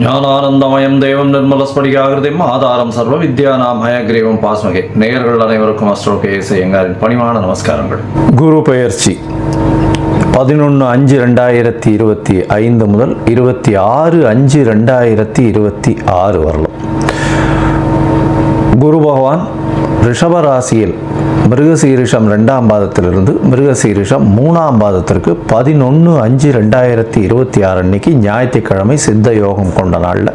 ஞானானந்தமயம் தேவம் நிர்மலஸ்படிகாகிருதிம் ஆதாரம் சர்வ வித்யானாம் ஹயக்ரீவம் பாஸ்மகே. நேயர்கள் அனைவருக்கும் அஸ்ட்ரோகேஎஸ் ஐயங்காரின் பணிவான நமஸ்காரங்கள். குரு பெயர்ச்சி 11/5/2025 முதல் 26/5/2026 வரலாம். குரு பகவான் ரிஷபராசியில் மிருகசீரிஷம் 2ஆம் பாதத்திலிருந்து மிருகசீரிஷம் 3ஆம் பாதத்திற்கு 11/5/2026 அன்னைக்கு ஞாயிற்றுக்கிழமை சித்த யோகம் கொண்ட நாளில்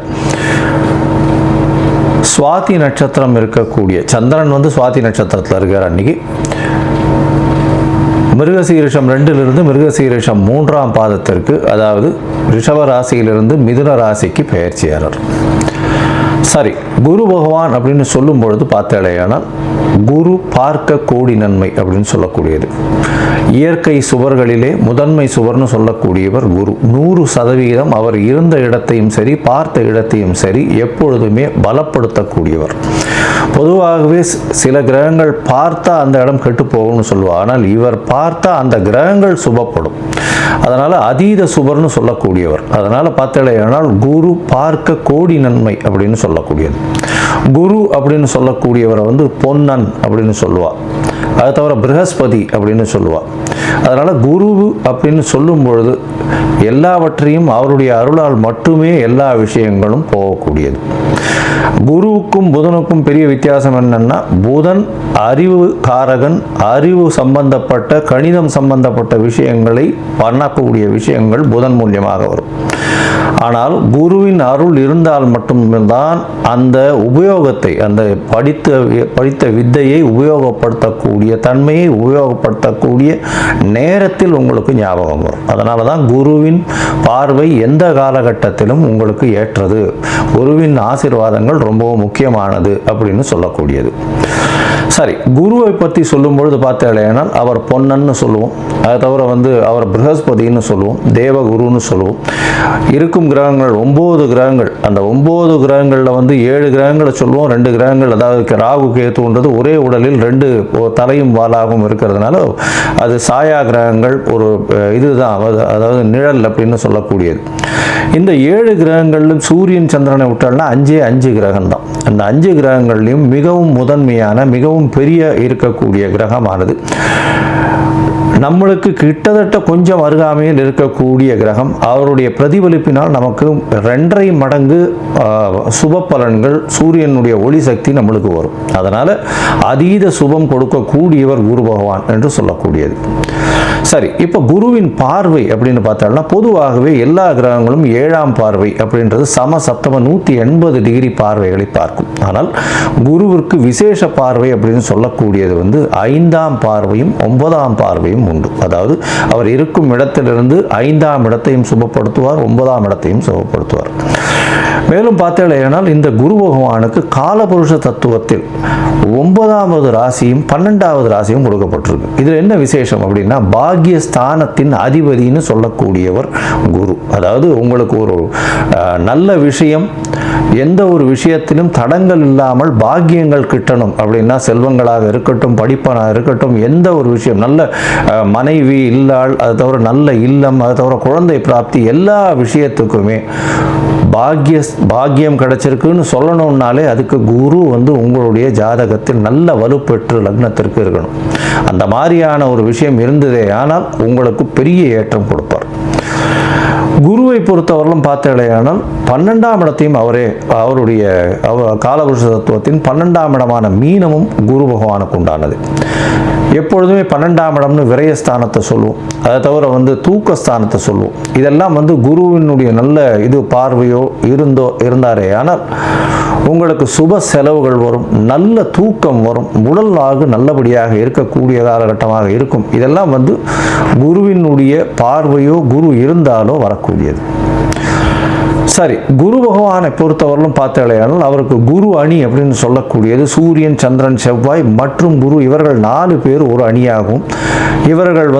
சுவாதி நட்சத்திரம் இருக்கக்கூடிய சந்திரன் சுவாதி நட்சத்திரத்தில் இருக்கிற அன்னைக்கு மிருகசீரிஷம் 2லிருந்து மிருகசீரிஷம் 3ஆம் பாதத்திற்கு, அதாவது ரிஷபராசியிலிருந்து மிதுன ராசிக்கு பெயர்ச்சியாளர். சரி, குரு பகவான் அப்படின்னு சொல்லும் பொழுது பார்த்தேனால் குரு பார்க்க கோடி நன்மை அப்படின்னு சொல்லக்கூடியது. இயற்கை சுவர்களிலே முதன்மை சுவர்னு சொல்லக்கூடியவர் குரு. 100% அவர் இருந்த இடத்தையும் சரி பார்த்த இடத்தையும் சரி எப்பொழுதுமே பலப்படுத்தக்கூடியவர். பொதுவாகவே சில கிரகங்கள் பார்த்தா அந்த இடம் கெட்டு போகும்னு சொல்லுவார். ஆனால் இவர் பார்த்தா அந்த கிரகங்கள் சுபப்படும். அதனால் அதீத சுபர்னு சொல்லக்கூடியவர். அதனால் பார்த்தேனால் குரு பார்க்க கோடி நன்மை அப்படின்னு சொல்லக்கூடியது. குரு அப்படின்னு சொல்லக்கூடியவரை பொன்னன் அப்படின்னு சொல்லுவாள். அதை தவிர ப்ரஹஸ்பதி அப்படின்னு சொல்லுவாள். அதனால் குரு அப்படின்னு சொல்லும் பொழுது எல்லாவற்றையும் அவருடைய அருளால் மட்டுமே எல்லா விஷயங்களும் போகக்கூடியது. குருவுக்கும் புதனுக்கும் பெரிய வித்தியாசம் என்னன்னா, புதன் அறிவு காரகன், அறிவு சம்பந்தப்பட்ட கணிதம் சம்பந்தப்பட்ட விஷயங்களை பண்ணக்கூடிய விஷயங்கள் புதன் மூலியமாக வரும். ஆனால் குருவின் அருள் இருந்தால் மட்டும்தான் அந்த உபயோகத்தை, அந்த படித்த வித்தையை உபயோகப்படுத்தக்கூடிய தன்மையை உபயோகப்படுத்தக்கூடிய நேரத்தில் உங்களுக்கு ஞாபகம் வரும். அதனால தான் குருவின் பார்வை எந்த காலகட்டத்திலும் உங்களுக்கு ஏற்றது. குருவின் ஆசீர்வாதங்கள் ரொம்பவும் முக்கியமானது அப்படின்னு சொல்லக்கூடியது. சரி, குருவை பற்றி சொல்லும் பொழுது பார்த்தேனால் அவர் பொன்னன்னு சொல்லுவோம். அதை தவிர அவர் ப்ரஹஸ்பதினு சொல்லுவோம், தேவகுருன்னு சொல்லுவோம். இருக்கும் கிரகங்கள் 9 கிரகங்கள். அந்த 9 கிரகங்களில் 7 கிரகங்களை சொல்லுவோம். 2 கிரகங்கள், அதாவது ராகு கேத்துன்றது ஒரே உடலில் 2 தலையும் வாலாகவும் இருக்கிறதுனால அது சாயா கிரகங்கள். ஒரு இதுதான், அதாவது நிழல் அப்படின்னு சொல்லக்கூடியது. இந்த 7 கிரகங்களிலும் சூரியன் சந்திரனை விட்டால்னா 5 கிரகம் தான். அந்த 5 கிரகங்கள்லையும் மிகவும் முதன்மையான மிகவும் பெரிய இருக்கக்கூடிய கிரகமானது நம்மளுக்கு கிட்டத்தட்ட கொஞ்சம் அருகாமையில் இருக்கக்கூடிய கிரகம். அவருடைய பிரதிபலிப்பினால் நமக்கு 2.5 மடங்கு சுப பலன்கள், சூரியனுடைய ஒளி சக்தி நம்மளுக்கு வரும். அதனால் அதீத சுபம் கொடுக்கக்கூடியவர் குரு பகவான் என்று சொல்லக்கூடியது. சரி, இப்போ குருவின் பார்வை அப்படின்னு பார்த்தாலும் பொதுவாகவே எல்லா கிரகங்களும் 7ஆம் பார்வை அப்படின்றது சமசப்தம 180 டிகிரி பார்வைகளை பார்க்கும். ஆனால் குருவிற்கு விசேஷ பார்வை அப்படின்னு சொல்லக்கூடியது 5ஆம் பார்வையும் 9ஆம் பார்வையும் உண்டு. அதாவது அவர் இருக்கும் இடத்திலிருந்து 5ஆம் இடத்தையும் சுபப்படுத்துவார், 9ஆம் இடத்தையும் சுபப்படுத்துவார். மேலும் பார்த்தேனால் இந்த குரு பகவானுக்கு காலபுருஷ தத்துவத்தில் 9வது ராசியும் 12வது ராசியும் கொடுக்கப்பட்டிருக்கு. இதில் என்ன விசேஷம் அப்படின்னா, பாக்யஸ்தானத்தின் அதிபதினு சொல்லக்கூடியவர் குரு. அதாவது உங்களுக்கு ஒரு நல்ல விஷயம், எந்த ஒரு விஷயத்திலும் தடங்கள் இல்லாமல் பாக்கியங்கள் கிட்டணும் அப்படின்னா, செல்வங்களாக இருக்கட்டும், படிப்பனாக இருக்கட்டும், எந்த ஒரு விஷயம், நல்ல மனைவி இல்லாள், அதை தவிர நல்ல இல்லம், அதை தவிர குழந்தை பிராப்தி, எல்லா விஷயத்துக்குமே பாக்கியம் கிடைச்சிருக்குன்னு சொல்லணும்னாலே அதுக்கு குரு உங்களுடைய ஜாதகத்தில் நல்ல வலுப்பெற்று லக்னத்திற்கு இருக்கணும். அந்த மாதிரியான ஒரு விஷயம் இருந்ததே ஆனால் உங்களுக்கு பெரிய ஏற்றம் கொடுப்பார். குருவை பொறுத்தவரையிலும் பார்த்தேனால் 12ஆம் இடத்தையும் அவருடைய காலபுருஷ தத்துவத்தின் 12ஆம் இடமான மீனமும் குரு பகவானுக்கு உண்டானது. எப்பொழுதுமே 12ஆம் இடம்னு விரயஸ்தானத்தை சொல்லுவோம். அதை தவிர தூக்கஸ்தானத்தை சொல்லுவோம். இதெல்லாம் குருவினுடைய நல்ல பார்வையோ இருந்தாரே ஆனால் உங்களுக்கு சுப செலவுகள் வரும், நல்ல தூக்கம் வரும், உடலாக நல்லபடியாக இருக்கக்கூடிய காலகட்டமாக இருக்கும். இதெல்லாம் குருவினுடைய பார்வையோ குரு இருந்தாலோ வரக்கூடியது. சரி, குரு பகவானை பொறுத்தவரையிலும் பார்த்தேனால் அவருக்கு குரு அணி அப்படின்னு சொல்லக்கூடியது சூரியன், சந்திரன், செவ்வாய் மற்றும் குரு, இவர்கள் 4 பேர் ஒரு அணியாகவும், இவர்கள்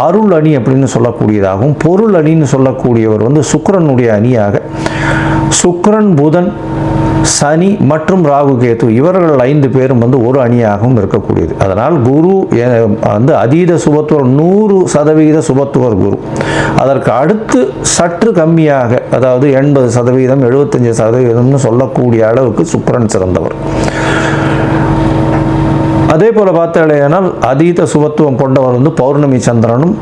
அருள் அணி அப்படின்னு சொல்லக்கூடியதாகவும், பொருள் அணின்னு சொல்லக்கூடியவர் சுக்கிரனுடைய அணியாக, சுக்கிரன், புதன், சனி மற்றும் ராகு கேது இவர்கள் 5 பேரும் ஒரு அணியாகவும் இருக்கக்கூடியது. அதனால் குரு அதீத சுபத்துவர் 100% சுபத்துவர் குரு. அதற்கு அடுத்து சற்று கம்மியாக, அதாவது 80%, 75% சொல்லக்கூடிய அளவுக்கு சுக்கிரன் சிறந்தவர். அதே போல் பார்த்தாலேயானால் அதீத சுபத்துவம் கொண்டவர் வந்து பௌர்ணமி சந்திரனும்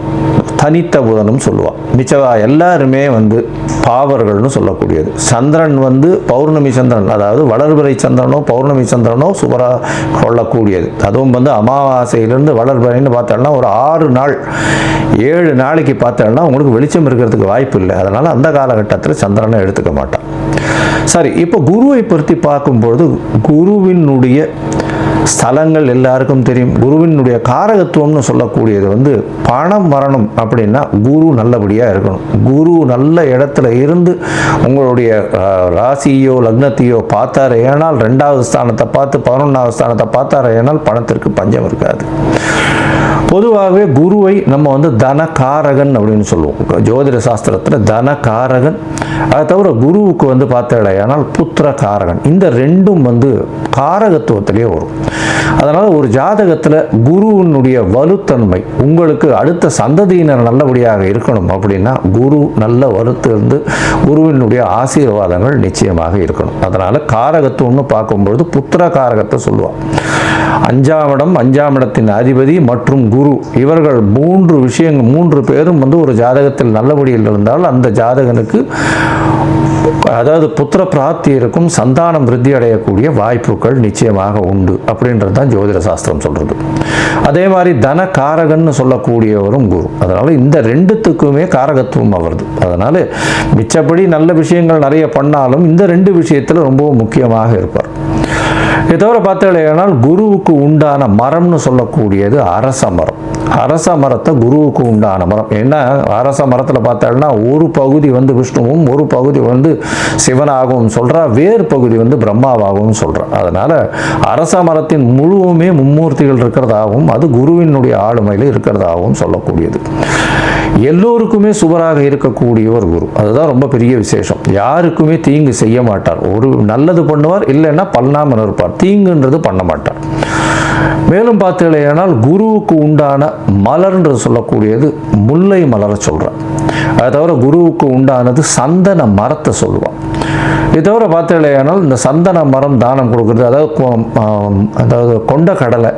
தனித்த புதனும் சொல்லுவாள். மிச்சவா எல்லாருமே வந்து பாவர்கள்னு சொல்லக்கூடியது. சந்திரன் வந்து பௌர்ணமி சந்திரன், அதாவது வளர்பிறை சந்திரனோ பௌர்ணமி சந்திரனோ சுபராக கொள்ளக்கூடியது. அதுவும் வந்து அமாவாசையிலிருந்து வளர்பிறைன்னு பார்த்தோம்னா ஒரு 6 நாள் 7 நாளைக்கு பார்த்தோம்னா உங்களுக்கு வெளிச்சம் இருக்கிறதுக்கு வாய்ப்பு இல்லை. அதனால் அந்த காலகட்டத்தில் சந்திரனை எடுத்துக்க மாட்டான். சரி, இப்போ குருவை பற்றி பார்க்கும்பொழுது குருவினுடைய ஸ்தலங்கள் எல்லாருக்கும் தெரியும். குருவினுடைய காரகத்துவம்னு சொல்லக்கூடியது வந்து பணம் வரணும் அப்படின்னா குரு நல்லபடியாக இருக்கணும். குரு நல்ல இடத்துல இருந்து உங்களுடைய ராசியோ லக்னத்தையோ பார்த்தாரு ஏனால் 2வது ஸ்தானத்தை பார்த்து 11வது ஸ்தானத்தை பார்த்தாரு ஏனால் பணத்திற்கு பஞ்சம் இருக்காது. பொதுவாகவே குருவை நம்ம வந்து தனகாரகன் அப்படின்னு சொல்லுவோம். ஜோதிட சாஸ்திரத்தில் தனகாரகன். அதை தவிர குருவுக்கு வந்து பார்த்தாலேயானால் புத்திர காரகன். இந்த ரெண்டும் வந்து காரகத்துவத்திலே வரும். அதனால் ஒரு ஜாதகத்தில் குருவினுடைய வலுத்தன்மை உங்களுக்கு அடுத்த சந்ததியினர் நல்லபடியாக இருக்கணும் அப்படின்னா குரு நல்ல வலுத்திருந்து குருவினுடைய ஆசீர்வாதங்கள் நிச்சயமாக இருக்கணும். அதனால் காரகத்துவம்னு பார்க்கும்பொழுது புத்திர காரகத்தை சொல்லுவாள். 5ஆம் இடம், 5ஆம் இடத்தின் அதிபதி மற்றும் குரு, இவர்கள் 3 பேரும் வந்து ஒரு ஜாதகத்தில் நல்லபடியில் இருந்தால் அந்த ஜாதகனுக்கு அதாவது புத்திர பிராப்தி இருக்கும், சந்தானம் விருத்தி அடையக்கூடிய வாய்ப்புகள் நிச்சயமாக உண்டு அப்படின்றது தான் ஜோதிட சாஸ்திரம் சொல்றது. அதே மாதிரி தன காரகன்னு சொல்லக்கூடியவரும் குரு. அதனால இந்த 2த்துக்குமே காரகத்துவம் வருது. அதனால மிச்சப்படி நல்ல விஷயங்கள் நிறைய பண்ணாலும் இந்த 2 விஷயத்தில் ரொம்பவும் முக்கியமாக இருப்பார். இதை தவிர பார்த்தாலேயானால் குருவுக்கு உண்டான மரம்னு சொல்லக்கூடியது அரச மரம். அரச மரத்தை குருவுக்கு உண்டான மரம். ஏன்னா அரச மரத்தில் பார்த்தாங்கன்னா ஒரு பகுதி வந்து விஷ்ணுவும் ஒரு பகுதி வந்து சிவனாகவும் சொல்கிறா, வேறு பகுதி வந்து பிரம்மாவாகவும் சொல்கிறா. அதனால் அரச மரத்தின் முழுவுமே மும்மூர்த்திகள் இருக்கிறதாகவும் அது குருவினுடைய ஆளுமையில் இருக்கிறதாகவும் சொல்லக்கூடியது. எல்லோருக்குமே சுவராக இருக்கக்கூடியவர் குரு. அதுதான் ரொம்ப பெரிய விசேஷம். யாருக்குமே தீங்கு செய்ய மாட்டார். ஒரு நல்லது பண்ணுவார், இல்லைன்னா பண்ணாமல் இருப்பார். தீங்குன்றது பண்ண மாட்டார். மேலும் பார்த்தீங்களேனால் குருவுக்கு உண்டான மலர்ன்றது சொல்லக்கூடியது முல்லை மலரை சொல்கிறார். அதை தவிர குருவுக்கு உண்டானது சந்தன மரத்தை சொல்லுவான். இதை தவிர பார்த்தீங்களேனால் இந்த சந்தன மரம் தானம் கொடுக்குறது, அதாவது கொண்ட கடலை,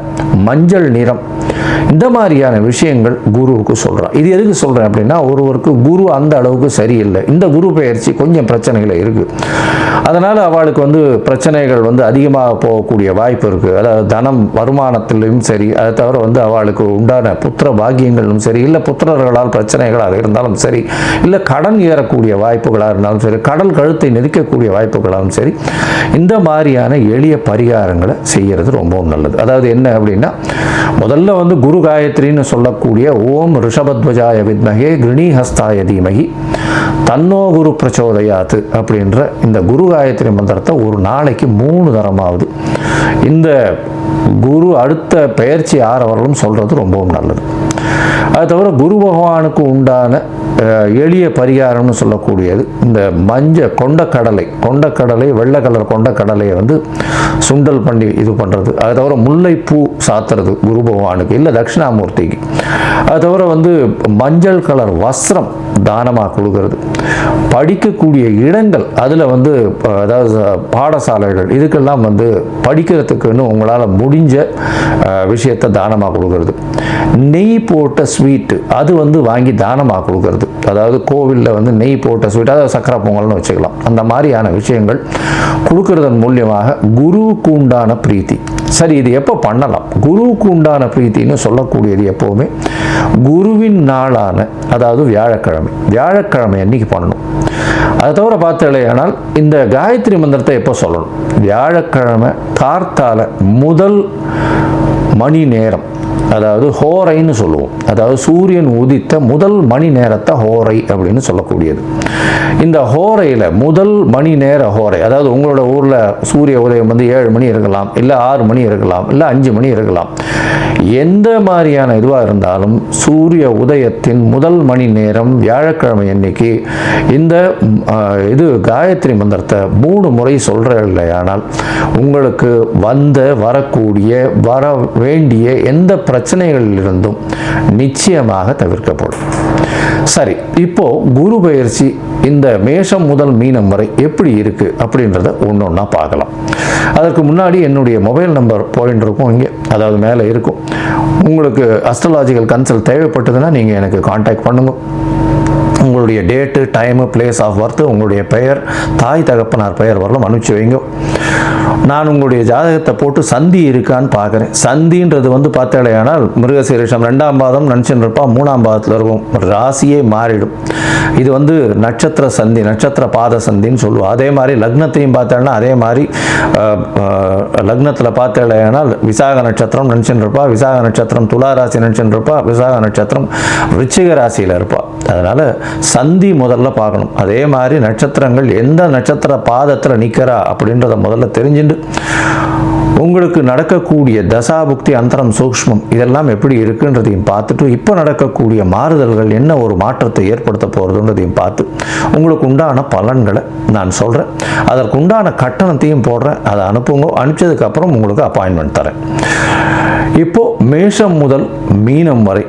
மஞ்சள் நிறம், இந்த மாதிரியான விஷயங்கள் குருவுக்கு சொல்கிறான். இது எதுக்கு சொல்கிறேன் அப்படின்னா ஒருவருக்கு குரு அந்த அளவுக்கு சரியில்லை, இந்த குரு பெயர்ச்சி கொஞ்சம் பிரச்சனைகள் இருக்குது, அதனால் அவளுக்கு வந்து பிரச்சனைகள் வந்து அதிகமாக போகக்கூடிய வாய்ப்பு இருக்குது. அதாவது தனம் வருமானத்திலும் சரி, அதை தவிர வந்து அவளுக்கு உண்டான புத்திர பாக்கியங்களும் சரி, இல்லை புத்திரர்களால் பிரச்சனைகளாக இருந்தாலும் சரி, இல்லை கடன் ஏறக்கூடிய வாய்ப்புகளாக இருந்தாலும் சரி, கடல் கழுத்தை நெருக்கக்கூடிய வாய்ப்புகளாகவும் சரி, இந்த மாதிரியான எளிய பரிகாரங்களை செய்கிறது ரொம்பவும் நல்லது. அதாவது என்ன அப்படின்னா முதல்ல வந்து குரு காயத்ரின்னு சொல்லக்கூடிய ஓம் ரிஷபத்வஜாய வித்மகே கிருணிஹஸ்தாய தீமகி தன்னோ குரு பிரச்சோதயாத்து அப்படின்ற இந்த குரு காயத்ரி மந்திரத்தை ஒரு நாளைக்கு 3 தரமாவது இந்த குரு அடுத்த பெயர்ச்சி ஆறவர்களும் சொல்கிறது ரொம்பவும் நல்லது. அது தவிர குரு பகவானுக்கு உண்டான எளிய பரிகாரம்னு சொல்லக்கூடியது இந்த கொண்டக்கடலை வெள்ளை கலர் கொண்டக்கடலையை வந்து சுண்டல் பண்ணி இது பண்ணுறது. அது தவிர முல்லைப்பூ சாத்துறது குரு பகவானுக்கு, இல்லை தட்சிணாமூர்த்திக்கு. அது தவிர வந்து மஞ்சள் கலர் வஸ்திரம் தானமாக கொடுக்கறது. படிக்கக்கூடிய இடங்கள் அதில் வந்து அதாவது பாடசாலைகள் இதுக்கெல்லாம் வந்து படிக்கிறதுக்குன்னு உங்களால் முடிஞ்ச விஷயத்தை தானமாக கொடுக்கறது. நெய் போட்ட ஸ்வீட்டு அது வந்து வாங்கி தானமாக கொடுக்கறது. அதாவது கோவிலில் வந்து நெய் போட்ட ஸ்வீட், அதாவது சக்கரை பொங்கல்னு வச்சுக்கலாம். அந்த மாதிரியான விஷயங்கள் கொடுக்கறதன் மூலியமாக குருவுக்கு உண்டான பிரீத்தி. சரி, இது எப்போ பண்ணலாம்? குருவுக்கு உண்டான பிரீத்தின்னு சொல்லக்கூடியது எப்போவுமே குருவின் நாளான அதாவது வியாழக்கிழமை அன்னைக்கு பண்ணணும். அதை தவிர பார்த்தேனால் இந்த காயத்ரி மந்திரத்தை எப்போ சொல்லணும்? வியாழக்கிழமை கார்த்தால முதல் மணி நேரம், அதாவது ஹோரைன்னு சொல்லுவோம். அதாவது சூரியன் உதித்த முதல் மணி நேரத்தை ஹோரை அப்படின்னு சொல்லக்கூடியது. இந்த ஹோரையில் முதல் மணி நேர ஹோரை, அதாவது உங்களோட ஊரில் சூரிய உதயம் வந்து 7 மணி இருக்கலாம், இல்லை 6 மணி இருக்கலாம், இல்லை 5 மணி இருக்கலாம். எந்த மாதிரியான இதுவாக இருந்தாலும் சூரிய உதயத்தின் முதல் மணி நேரம் வியாழக்கிழமை அன்னைக்கு இந்த இது காயத்ரி மந்திரத்தை 3 முறை சொல்கிற இல்லையானால் உங்களுக்கு வரக்கூடிய வேண்டிய எந்த பிரச்சனைகளிலிருந்தும் நிச்சயமாக தவிர்க்கப்படும். சரி, இப்போ குரு பயிற்சி இந்த மேஷம் முதல் மீனம் வரை எப்படி இருக்கு அப்படின்றத ஒன்றா பார்க்கலாம். அதற்கு முன்னாடி என்னுடைய மொபைல் நம்பர் பாயிண்ட் இருக்கும் இங்கே, அதாவது மேலே இருக்கும். உங்களுக்கு அஸ்ட்ராலாஜிக்கல் கன்சல்ட் தேவைப்பட்டதுன்னா நீங்கள் எனக்கு கான்டாக்ட் பண்ணுங்க. உங்களுடைய date, time, place of birth, உங்களுடைய பெயர், தாய் தகப்பனார் பெயர் வரலாம் அனுப்பிச்சு வைங்க. நான் உங்களுடைய ஜாதகத்தை போட்டு சந்தி இருக்கான்னு பார்க்குறேன். சந்தின்றது பார்த்தாலேயானால் மிருகசீரிஷம் 2ஆம் பாதம் நினச்சின்னு இருப்பா, 3ஆம் பாதத்தில் இருக்கும், ராசியே மாறிடும். இது நட்சத்திர சந்தி, நட்சத்திர பாத சந்தின்னு சொல்லுவோம். அதே மாதிரி லக்னத்தையும் பார்த்தாலும் அதே மாதிரி லக்னத்தில் பார்த்தாலேயானால் விசாக நட்சத்திரம் நினச்சின்னு இருப்பா, விசாக நட்சத்திரம் துலா ராசி நினச்சின்னு இருப்பா, விசாக நட்சத்திரம் விருச்சிக ராசியில் இருப்பா. அதனால் சந்தி முதல்ல பார்க்கணும். அதே மாதிரி நட்சத்திரங்கள் எந்த நட்சத்திர பாதத்தில் நிற்கிறா அப்படின்றத முதல்ல தெரிஞ்சுட்டு உங்களுக்கு நடக்கக்கூடிய தசாபுக்தி, அந்தரம், சூக்ஷ்மம் இதெல்லாம் எப்படி இருக்குன்றதையும் பார்த்துட்டு இப்போ நடக்கக்கூடிய மாறுதல்கள் என்ன ஒரு மாற்றத்தை ஏற்படுத்த போகிறதுன்றதையும் பார்த்து உங்களுக்கு உண்டான பலன்களை நான் சொல்கிறேன். அதற்கு உண்டான கட்டணத்தையும் போடுறேன். அதை அனுப்புங்க. அனுப்பிச்சதுக்கப்புறம் உங்களுக்கு அப்பாயின்மெண்ட் தரேன். இப்போது மேஷம் முதல் மீனம் வரை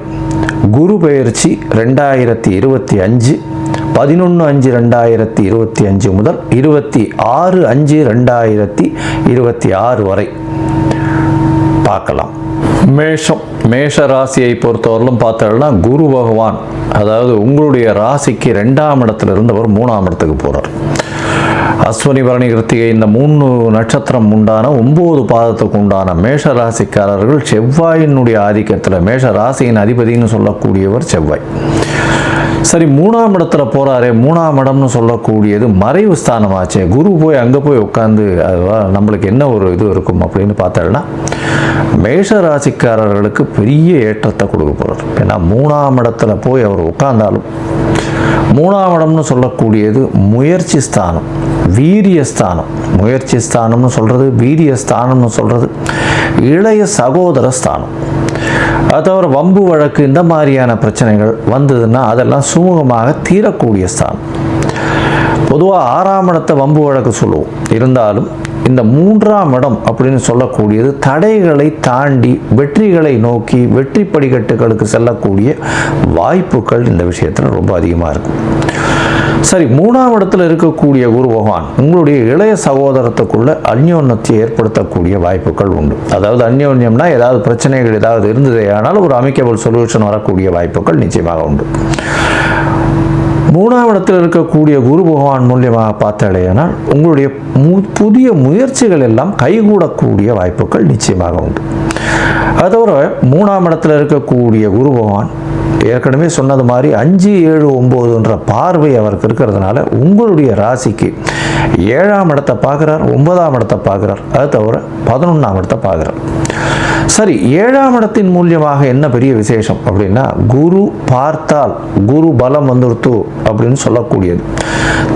குரு பெயர்ச்சி 2025 11/5/2025 முதல் 26/5/2026 வரை பார்க்கலாம். மேஷ ராசியை பொறுத்தவரையிலும் பார்த்தோம்னா குரு பகவான் அதாவது உங்களுடைய ராசிக்கு 2ஆம் இடத்துல இருந்தவர் 3ஆம் இடத்துக்கு போகிறார். அஸ்வினி, பரணி, கிருத்திகை இந்த 3 நட்சத்திரம் உண்டான 9 பாதத்துக்கு உண்டான மேஷ ராசிக்காரர்கள் செவ்வாயினுடைய ஆதிக்கத்தில், மேஷ ராசியின் அதிபதினு சொல்லக்கூடியவர் செவ்வாய். சரி, 3ஆம் இடத்துல போகிறாரே, 3ஆம் இடம்னு சொல்லக்கூடியது மறைவு ஸ்தானமாச்சே. குரு போய் அங்கே போய் உட்காந்து நம்மளுக்கு என்ன ஒரு இது இருக்கும் அப்படின்னு பார்த்தோம்னா மேஷ ராசிக்காரர்களுக்கு பெரிய ஏற்றத்தை கொடுக்க போகிறார். ஏன்னா 3ஆம் இடத்துல போய் அவர் உட்கார்ந்தாலும் 3ஆம் இடம்னு சொல்லக்கூடியது முயற்சி ஸ்தானம், வீரியஸ்தானம். முயற்சி ஸ்தானம்னு சொல்கிறது, வீரியஸ்தானம்னு சொல்கிறது இளைய சகோதர ஸ்தானம். அது தவிர வம்பு வழக்கு இந்த மாதிரியான பிரச்சனைகள் வந்ததுன்னா அதெல்லாம் சுமூகமாக தீரக்கூடிய ஸ்தானம். பொதுவாக 6ஆம் இடத்தை வம்பு வழக்கு சொல்லுவோம். இருந்தாலும் இந்த 3ஆம் இடம் அப்படின்னு சொல்லக்கூடியது தடைகளை தாண்டி வெற்றிகளை நோக்கி வெற்றி படிக்கட்டுகளுக்கு செல்லக்கூடிய வாய்ப்புகள் இந்த விஷயத்தில் ரொம்ப அதிகமாக இருக்கும். சரி, 3ஆம் இடத்துல இருக்கக்கூடிய குரு பகவான் உங்களுடைய இளைய சகோதரத்துக்குள்ள அந்யோன்யத்தை ஏற்படுத்தக்கூடிய வாய்ப்புகள் உண்டு. அதாவது அந்யோன்யம்னா ஏதாவது பிரச்சனைகள் ஏதாவது இருந்ததே ஆனால் ஒரு அமிக்கபிள் சொல்யூஷன் வரக்கூடிய வாய்ப்புகள் நிச்சயமாக உண்டு. 3ஆம் இடத்தில் இருக்கக்கூடிய குரு பகவான் மூலியமாக பார்த்தாலேயானால் உங்களுடைய புதிய முயற்சிகள் எல்லாம் கைகூடக்கூடிய வாய்ப்புகள் நிச்சயமாக உண்டு. அது தவிர 3ஆம் இடத்தில் இருக்கக்கூடிய குரு பகவான் ஏற்கனவே சொன்னது மாதிரி 5, 7, 9 பார்வை அவருக்கு இருக்கிறதுனால உங்களுடைய ராசிக்கு 7ஆம் இடத்தை பார்க்குறார், 9ஆம் இடத்தை பார்க்குறார். அது தவிர 11ஆம் இடத்தை பார்க்குறார். சரி, 7ஆம் இடத்தின் மூலியமாக என்ன பெரிய விசேஷம் அப்படின்னா குரு பார்த்தால் குரு பலம் வந்துருத்து அப்படின்னு சொல்லக்கூடியது.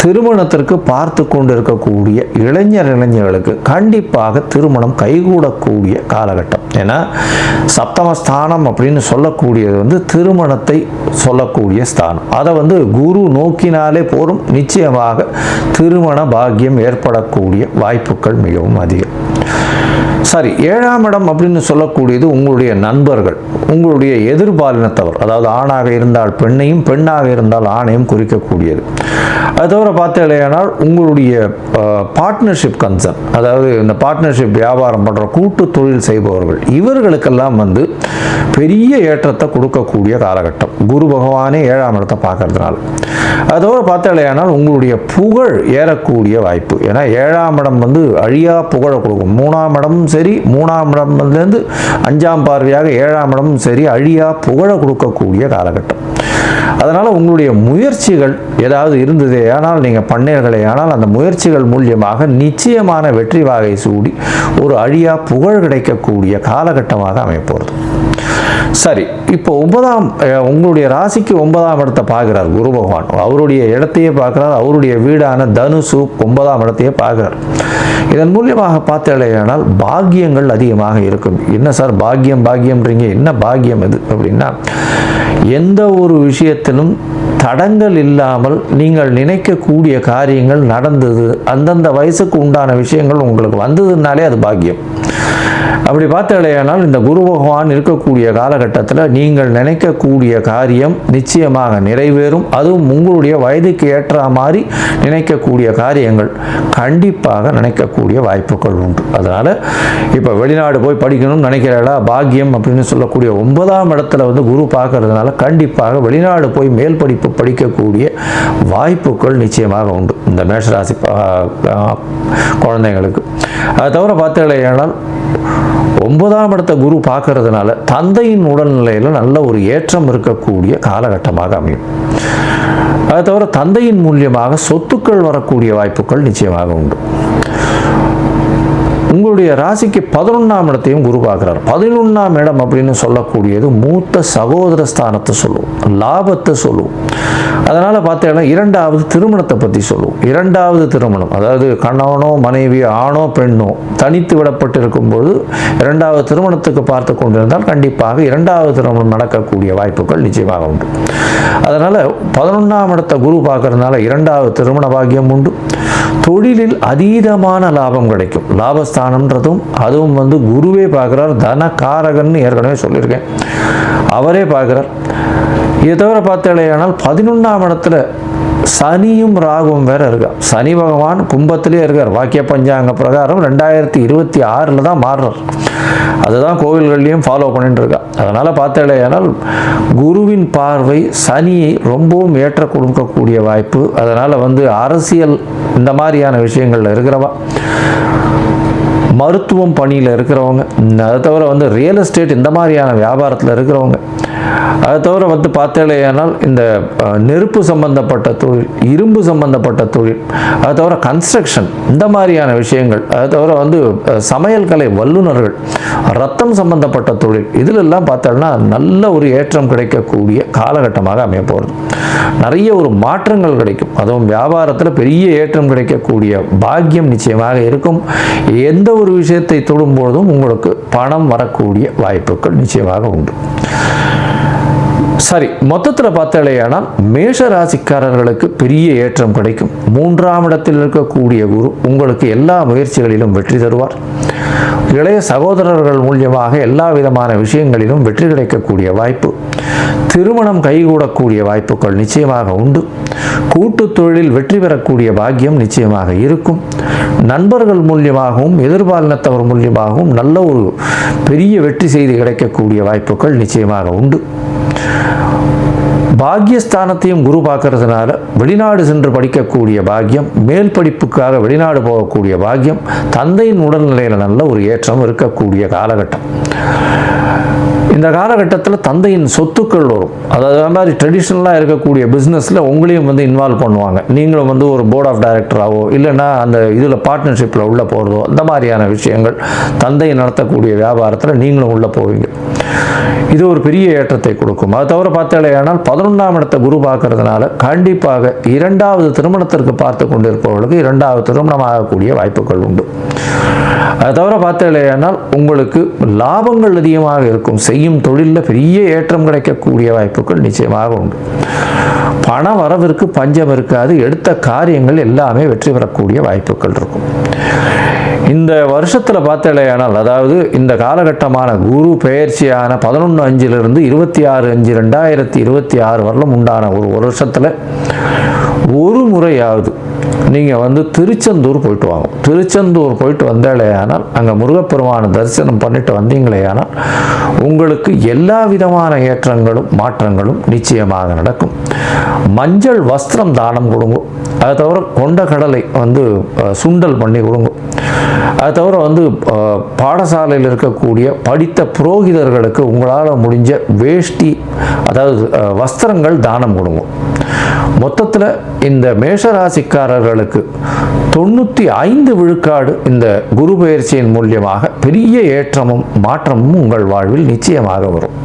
திருமணத்திற்கு பார்த்து கொண்டு இருக்கக்கூடிய இளைஞர்களுக்கு கண்டிப்பாக திருமணம் கைகூடக்கூடிய காலகட்டம். ஏன்னா சப்தமஸ்தானம் அப்படின்னு சொல்லக்கூடியது திருமணத்தை சொல்லக்கூடிய ஸ்தானம். அதை குரு நோக்கினாலே போரும், நிச்சயமாக திருமண பாக்கியம் ஏற்படக்கூடிய வாய்ப்புகள் மிகவும் அதிகம். சரி, 7ஆம் இடம் அப்படின்னு சொல்லக்கூடியது உங்களுடைய நண்பர்கள், உங்களுடைய எதிர்பாலினத்தவர், அதாவது ஆணாக இருந்தால் பெண்ணையும் பெண்ணாக இருந்தால் ஆணையும் குறிக்கக்கூடியது. அது தவிர பார்த்தீங்கன்னா உங்களுடைய பார்ட்னர்ஷிப் கன்சர்ன், அதாவது இந்த பார்ட்னர்ஷிப் வியாபாரம் பண்ணுற கூட்டு தொழில் செய்பவர்கள் இவர்களுக்கெல்லாம் பெரிய ஏற்றத்தை கொடுக்கக்கூடிய காலகட்டம். குரு பகவானே 7ஆம் இடத்தை பார்க்கறதுனால. அதோடு பார்த்தாலேயானால் உங்களுடைய புகழ் ஏறக்கூடிய வாய்ப்பு. ஏன்னா 7ஆம் இடம் அழியா புகழை கொடுக்கும். 3ஆம் இடமும் சரி, 3ஆம் இடம்லேருந்து 5ஆம் பார்வையாக 7ஆம் இடமும் சரி அழியா புகழை கொடுக்கக்கூடிய காலகட்டம். அதனால் உங்களுடைய முயற்சிகள் ஏதாவது இருந்ததே ஆனால் நீங்கள் பண்ணீர்களே ஆனால் அந்த முயற்சிகள் மூலியமாக நிச்சயமான வெற்றி வாகை சூடி ஒரு அழியா புகழ் கிடைக்கக்கூடிய காலகட்டமாக அமைப்போகிறது. சரி, இப்போ உங்களுடைய ராசிக்கு 9ஆம் இடத்தை பார்க்கிறார் குரு பகவான். அவருடைய இடத்தையே பார்க்கிறார், அவருடைய வீடான தனுசு 9ஆம் இடத்தையே பார்க்கிறார். இதன் மூலியமாக பார்த்தாலேயானால் பாக்கியங்கள் அதிகமாக இருக்கும். என்ன சார் பாக்கியம்ன்றீங்க, என்ன பாக்கியம் இது அப்படின்னா எந்த ஒரு விஷயத்திலும் தடங்கள் இல்லாமல் நீங்கள் நினைக்கக்கூடிய காரியங்கள் நடந்தது, அந்தந்த வயசுக்கு உண்டான விஷயங்கள் உங்களுக்கு வந்ததுனாலே அது பாக்கியம். அப்படி பார்த்தாலேயானால் இந்த குரு பகவான் இருக்கக்கூடிய காலகட்டத்தில் நீங்கள் நினைக்கக்கூடிய காரியம் நிச்சயமாக நிறைவேறும். அதுவும் உங்களுடைய வயதுக்கு ஏற்ற மாதிரி நினைக்கக்கூடிய காரியங்கள் கண்டிப்பாக நினைக்கக்கூடிய வாய்ப்புகள் உண்டு. அதனால் இப்போ வெளிநாடு போய் படிக்கணும்னு நினைக்கிறா பாக்கியம் அப்படின்னு சொல்லக்கூடிய 9ஆம் இடத்துல வந்து குரு பார்க்கறதுனால கண்டிப்பாக வெளிநாடு போய் மேல் படிப்பு படிக்கக்கூடிய வாய்ப்புகள் நிச்சயமாக உண்டு இந்த மேஷராசி குழந்தைங்களுக்கு. அதை தவிர பார்த்தாலேயானால் 9ஆம் இடத்தை குரு பார்க்கறதுனால தந்தையின் உடல்நிலையில் நல்ல ஒரு ஏற்றம் இருக்கக்கூடிய காலகட்டமாக அமையும். அதை தவிர தந்தையின் மூலியமாக சொத்துக்கள் வரக்கூடிய வாய்ப்புகள் நிச்சயமாக உண்டு. உங்களுடைய ராசிக்கு 11ஆம் இடத்தையும் குரு பார்க்குறார். 11ஆம் இடம் அப்படின்னு சொல்லக்கூடியது மூத்த சகோதர ஸ்தானத்தை சொல்லுவோம், லாபத்தை சொல்லுவோம். அதனால் பார்த்தீங்கன்னா 2வது திருமணத்தை பற்றி சொல்லுவோம். 2வது திருமணம், அதாவது கணவனோ மனைவி ஆணோ பெண்ணோ தனித்து விடப்பட்டு இருக்கும்போது 2வது திருமணத்துக்கு பார்த்து கொண்டிருந்தால் கண்டிப்பாக 2வது திருமணம் நடக்கக்கூடிய வாய்ப்புகள் நிச்சயமாக உண்டு. அதனால் 11ஆம் இடத்தை குரு பார்க்கறதுனால 2வது திருமண பாக்கியம் உண்டு. தொழிலில் அதீதமான லாபம் கிடைக்கும். லாபஸ்தானம்ன்றதும் அதுவும் வந்து குருவே பார்க்குறார், தனகாரகன்னு ஏற்கனவே சொல்லியிருக்கேன், அவரே பார்க்குறார். இதை தவிர பார்த்தாலேயானால் 11ஆம் இடத்துல சனியும் ராகுவும் வேற இருக்கார். சனி பகவான் கும்பத்திலே இருக்கார். வாக்கிய பஞ்சாங்க பிரகாரம் 2026 தான் மாறுறார். அதுதான் கோவில்கள்லையும் ஃபாலோ பண்ணிட்டு இருக்கா. அதனால் பார்த்தாலேயானால் குருவின் பார்வை சனியை ரொம்பவும் ஏற்ற கொடுக்கக்கூடிய வாய்ப்பு. அதனால் வந்து அரசியல் இந்த மாதிரியான விஷயங்களில் இருக்கிறவா, மருத்துவம் பணியில் இருக்கிறவங்க, அதை தவிர வந்து ரியல் எஸ்டேட் இந்த மாதிரியான வியாபாரத்தில் இருக்கிறவங்க, அதை தவிர வந்து பார்த்தாலேயானால் இந்த நெருப்பு சம்பந்தப்பட்ட தொழில், இரும்பு சம்பந்தப்பட்ட தொழில், அதை தவிர கன்ஸ்ட்ரக்ஷன் இந்த மாதிரியான விஷயங்கள், அதை தவிர வந்து சமையல் கலை வல்லுநர்கள், ரத்தம் சம்பந்தப்பட்ட தொழில், இதிலெல்லாம் பார்த்தோம்னா நல்ல ஒரு ஏற்றம் கிடைக்கக்கூடிய காலகட்டமாக அமைய போகிறது. நிறைய ஒரு மாற்றங்கள் கிடைக்கும். அதுவும் வியாபாரத்தில் பெரிய ஏற்றம் கிடைக்கக்கூடிய பாக்கியம் நிச்சயமாக இருக்கும். எந்த ஒரு விஷயத்தை தொடும்போதும் உங்களுக்கு பணம் வரக்கூடிய வாய்ப்புகள் நிச்சயமாக உண்டு. சரி, மொத்தத்தில் பார்த்தாலேயானால் மேஷ ராசிக்காரர்களுக்கு பெரிய ஏற்றம் கிடைக்கும். 3ஆம் இடத்தில் இருக்கக்கூடிய குரு உங்களுக்கு எல்லா முயற்சிகளிலும் வெற்றி தருவார். இளைய சகோதரர்கள் மூலியமாக எல்லா விதமான விஷயங்களிலும் வெற்றி கிடைக்கக்கூடிய வாய்ப்பு. திருமணம் கைகூடக்கூடிய வாய்ப்புகள் நிச்சயமாக உண்டு. கூட்டு தொழிலில் வெற்றி பெறக்கூடிய பாக்கியம் நிச்சயமாக இருக்கும். நண்பர்கள் மூலியமாகவும் எதிர்பாலினத்தவர் மூலியமாகவும் நல்ல ஒரு பெரிய வெற்றி செய்தி கிடைக்கக்கூடிய வாய்ப்புகள் நிச்சயமாக உண்டு. பாக்கியஸ்தானத்தையும் குரு பார்க்கறதுனால வெளிநாடு சென்று படிக்கக்கூடிய பாக்கியம், மேல் படிப்புக்காக வெளிநாடு போகக்கூடிய பாக்கியம், தந்தையின் உடல்நிலையில் நல்ல ஒரு ஏற்றம் இருக்கக்கூடிய காலகட்டம். இந்த காலகட்டத்தில் தந்தையின் சொத்துக்கள் வரும். அதாவது மாதிரி ட்ரெடிஷ்னலாக இருக்கக்கூடிய பிஸ்னஸில் உங்களையும் வந்து இன்வால்வ் பண்ணுவாங்க. நீங்களும் வந்து ஒரு போர்ட் ஆஃப் டைரக்டராகவோ இல்லைன்னா அந்த இதில் பார்ட்னர்ஷிப்பில் உள்ளே போகிறதோ அந்த மாதிரியான விஷயங்கள், தந்தை நடத்தக்கூடிய வியாபாரத்தில் நீங்களும் உள்ளே போவீங்க. இது ஒரு பெரிய ஏற்றத்தை கொடுக்கும். அது தவிர பார்த்தாலேயானால் 11ஆம் இடத்தை குரு பார்க்கறதுனால கண்டிப்பாக 2வது திருமணத்திற்கு பார்த்து கொண்டிருப்பவர்களுக்கு 2வது திருமணம் ஆகக்கூடிய வாய்ப்புகள் உண்டு. அதை தவிர பார்த்தாலேயானால் உங்களுக்கு லாபங்கள் அதிகமாக இருக்கும். செய்யும் தொழிலில் பெரிய ஏற்றம் கிடைக்கக்கூடிய வாய்ப்புகள் நிச்சயமாக உண்டு. பண வரவிற்கு பஞ்சம் இருக்காது. எடுத்த காரியங்கள் எல்லாமே வெற்றி பெறக்கூடிய வாய்ப்புகள் இருக்கும். இந்த வருஷத்தில் பார்த்தாலேயானால், அதாவது இந்த காலகட்டமான குரு பெயர்ச்சியான 11/5 26/5/2026 வரலும் உண்டான ஒரு வருஷத்தில் ஒரு முறையாவது நீங்கள் வந்து திருச்செந்தூர் போயிட்டு வாங்க. திருச்செந்தூர் போயிட்டு வந்தாலேயானால், அங்கே முருகப்பெருமான தரிசனம் பண்ணிட்டு வந்தீங்களேயானால் உங்களுக்கு எல்லா விதமான ஏற்றங்களும் மாற்றங்களும் நிச்சயமாக நடக்கும். மஞ்சள் வஸ்திரம் தானம் கொடுங்க. அதை தவிர கொண்ட கடலை வந்து சுண்டல் பண்ணி கொடுங்க. அதை தவிர வந்து பாடசாலையில் இருக்கக்கூடிய படித்த புரோகிதர்களுக்கு உங்களால் முடிஞ்ச வேஷ்டி, அதாவது வஸ்திரங்கள் தானம் கொடுங்க. மொத்தத்தில் இந்த மேஷராசிக்காரர்களுக்கு 95 விழுக்காடு இந்த குரு பெயர்ச்சியின் மூலியமாக பெரிய ஏற்றமும் மாற்றமும் உங்கள் வாழ்வில் நிச்சயமாக வரும்.